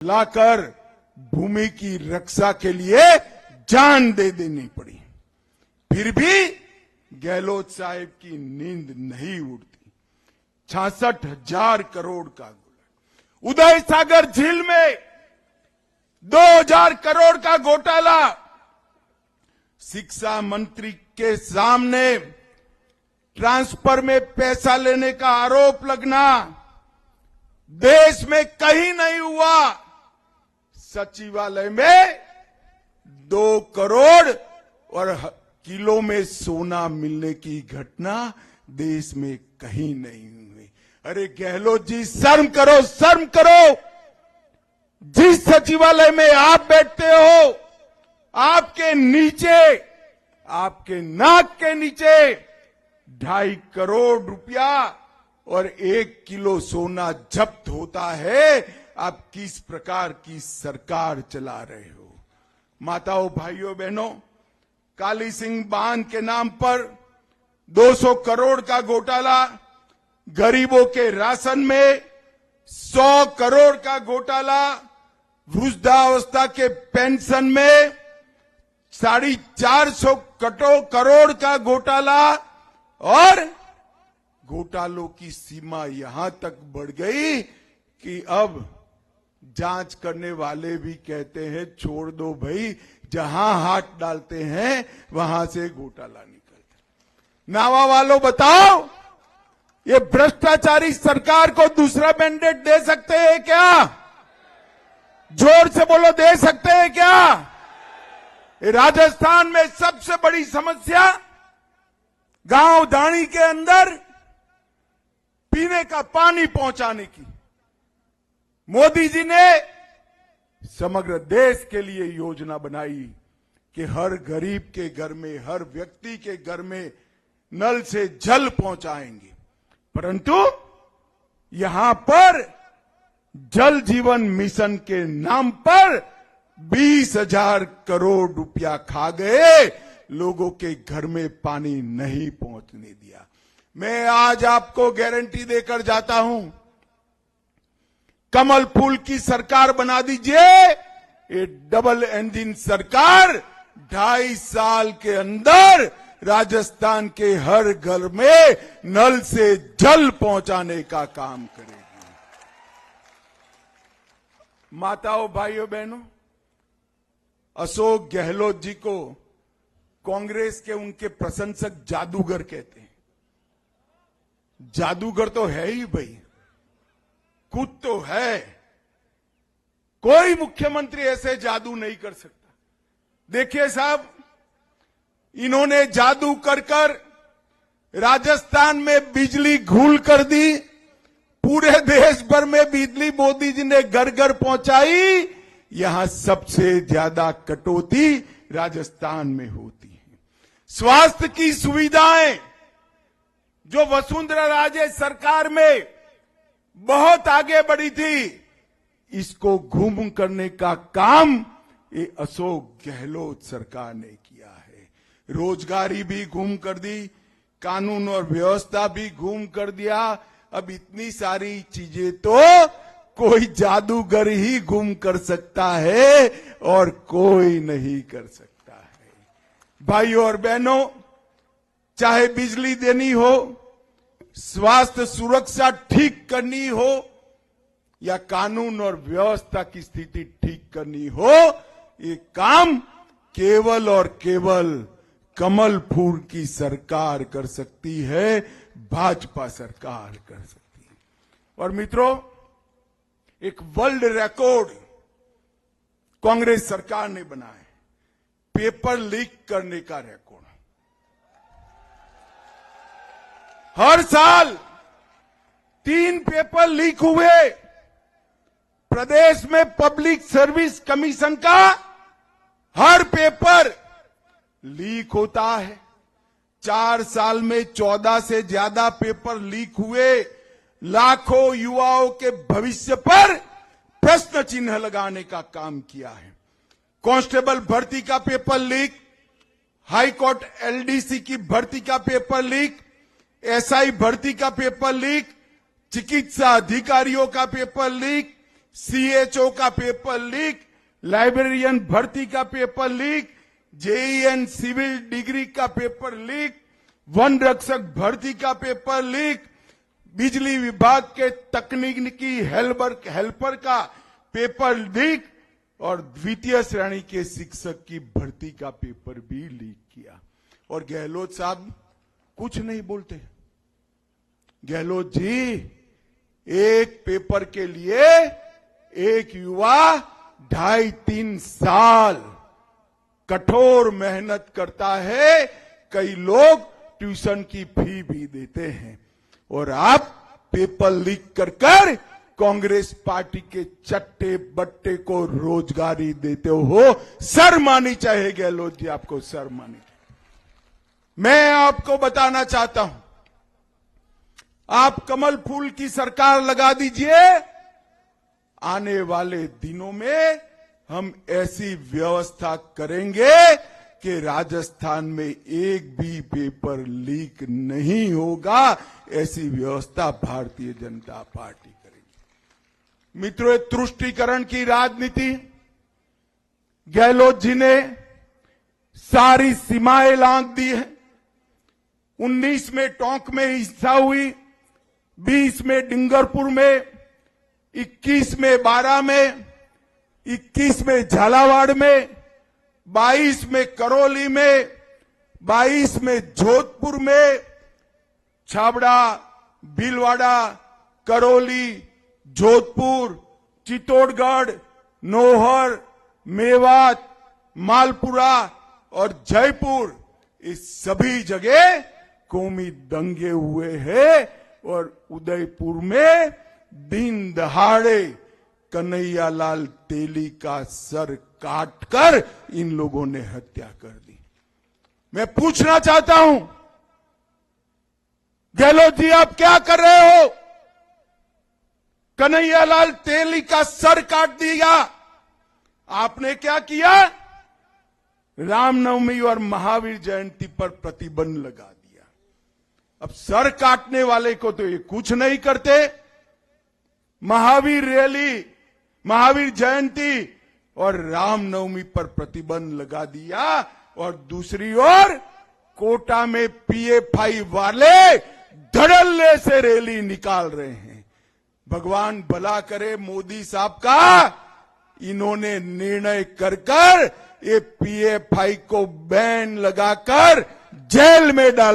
लाकर भूमि की रक्षा के लिए जान दे देनी पड़ी। फिर भी गहलोत साहब की नींद नहीं उड़ती। 66,000 करोड़ का घोटाला, उदय सागर झील में 2,000 करोड़ का घोटाला, शिक्षा मंत्री के सामने ट्रांसफर में पैसा लेने का आरोप लगना, देश में कहीं नहीं हुआ। सचिवालय में 2 करोड़ और किलो में सोना मिलने की घटना देश में कहीं नहीं हुई। अरे गहलोत जी, शर्म करो, शर्म करो। जिस सचिवालय में आप बैठते हो, आपके नीचे, आपके नाक के नीचे 2.5 करोड़ रुपया और 1 किलो सोना जब्त होता है। आप किस प्रकार की सरकार चला रहे हो? माताओं, भाइयों, बहनों, काली सिंह बांध के नाम पर 200 करोड़ का घोटाला, गरीबों के राशन में 100 करोड़ का घोटाला, वृद्धावस्था के पेंशन में 450 करोड़ का घोटाला, और घोटालों की सीमा यहां तक बढ़ गई कि अब जांच करने वाले भी कहते हैं छोड़ दो भाई, जहां हाथ डालते हैं वहां से घोटाला निकलता है। नावा वालों, बताओ, ये भ्रष्टाचारी सरकार को दूसरा मैंडेट दे सकते हैं क्या? जोर से बोलो, दे सकते हैं क्या? राजस्थान में सबसे बड़ी समस्या गांव दाणी के अंदर पीने का पानी पहुंचाने की। मोदी जी ने समग्र देश के लिए योजना बनाई कि हर गरीब के घर में, हर व्यक्ति के घर में नल से जल पहुंचाएंगे, परंतु यहां पर जल जीवन मिशन के नाम पर 20,000 करोड़ रुपया खा गए, लोगों के घर में पानी नहीं पहुंचने दिया। मैं आज आपको गारंटी देकर जाता हूं, कमल फूल की सरकार बना दीजिए। ये डबल इंजन सरकार 2.5 साल के अंदर राजस्थान के हर घर में नल से जल पहुंचाने का काम करेगी। माताओं, भाइयों, बहनों, अशोक गहलोत जी को कांग्रेस के उनके प्रशंसक जादूगर कहते हैं। जादूगर तो है ही भाई, कुछ तो है। कोई मुख्यमंत्री ऐसे जादू नहीं कर सकता। देखिए साहब, इन्होंने जादू कर कर राजस्थान में बिजली घूल कर दी, पूरे देश भर में बिजली मोदी जी ने घर घर पहुंचाई। यहां सबसे ज्यादा कटौती राजस्थान में होती है। स्वास्थ्य की सुविधाएं जो वसुंधरा राजे सरकार में बहुत आगे बढ़ी थी, इसको घूम करने का काम ये अशोक गहलोत सरकार ने किया है। रोजगारी भी घूम कर दी, कानून और व्यवस्था भी घूम कर दिया। अब इतनी सारी चीजें तो कोई जादूगर ही घूम कर सकता है और कोई नहीं कर सकता है। भाइयों और बहनों, चाहे बिजली देनी हो, स्वास्थ्य सुरक्षा ठीक करनी हो, या कानून और व्यवस्था की स्थिति ठीक करनी हो, ये काम केवल और केवल कमल फूल की सरकार कर सकती है, भाजपा सरकार कर सकती है। और मित्रों, एक वर्ल्ड रिकॉर्ड कांग्रेस सरकार ने बनाया है, पेपर लीक करने का रिकॉर्ड। हर साल 3 पेपर लीक हुए। प्रदेश में पब्लिक सर्विस कमीशन का हर पेपर लीक होता है। 4 साल में 14 से ज्यादा पेपर लीक हुए। लाखों युवाओं के भविष्य पर प्रश्न चिन्ह लगाने का काम किया है। कांस्टेबल भर्ती का पेपर लीक, हाईकोर्ट एलडीसी की भर्ती का पेपर लीक, एसआई भर्ती का पेपर लीक, चिकित्सा अधिकारियों का पेपर लीक, सीएचओ का पेपर लीक, लाइब्रेरियन भर्ती का paper leak, JEN civil degree का पेपर लीक, वन रक्षक भर्ती का पेपर लीक, बिजली विभाग के तकनीकी हेल्पर का पेपर लीक और द्वितीय श्रेणी के शिक्षक की भर्ती का पेपर भी लीक किया। और गहलोत साहब कुछ नहीं बोलते। गहलोत जी एक पेपर के लिए एक युवा 2.5-3 साल कठोर मेहनत करता है, कई लोग ट्यूशन की फी भी देते हैं, और आप पेपर लीक कर कांग्रेस पार्टी के चट्टे बट्टे को रोजगारी देते हो। शर्म आनी चाहिए गहलोत जी, आपको शर्म आनी चाहिए। मैं आपको बताना चाहता हूं, आप कमल फूल की सरकार लगा दीजिए, आने वाले दिनों में हम ऐसी व्यवस्था करेंगे कि राजस्थान में एक भी पेपर लीक नहीं होगा। ऐसी व्यवस्था भारतीय जनता पार्टी करेगी। मित्रों, तुष्टीकरण की राजनीति गहलोत जी ने सारी सीमाएं लांघ दी है। 19 में टोंक में हिंसा हुई, 20 में डिंगरपुर में, 21 में बारा में, 21 में झालावाड़ में, 22 में करौली में, 22 में जोधपुर में, छाबड़ा, भीलवाड़ा, करौली, जोधपुर, चित्तौड़गढ़, नौहर, मेवात, मालपुरा और जयपुर, इस सभी जगह कौमी दंगे हुए हैं। और उदयपुर में दिन दहाड़े कन्हैयालाल तेली का सर काटकर इन लोगों ने हत्या कर दी। मैं पूछना चाहता हूं, गहलोत जी आप क्या कर रहे हो? कन्हैयालाल तेली का सर काट दिया, आपने क्या किया? रामनवमी और महावीर जयंती पर प्रतिबंध लगा दिया। अब सर काटने वाले को तो ये कुछ नहीं करते। महावीर रैली, महावीर जयंती और रामनवमी पर प्रतिबंध लगा दिया, और दूसरी ओर कोटा में पीएफआई वाले धड़ल्ले से रैली निकाल रहे हैं। भगवान भला करे मोदी साहब का, इन्होंने निर्णय कर ये पीएफआई को बैन लगाकर जेल में डाल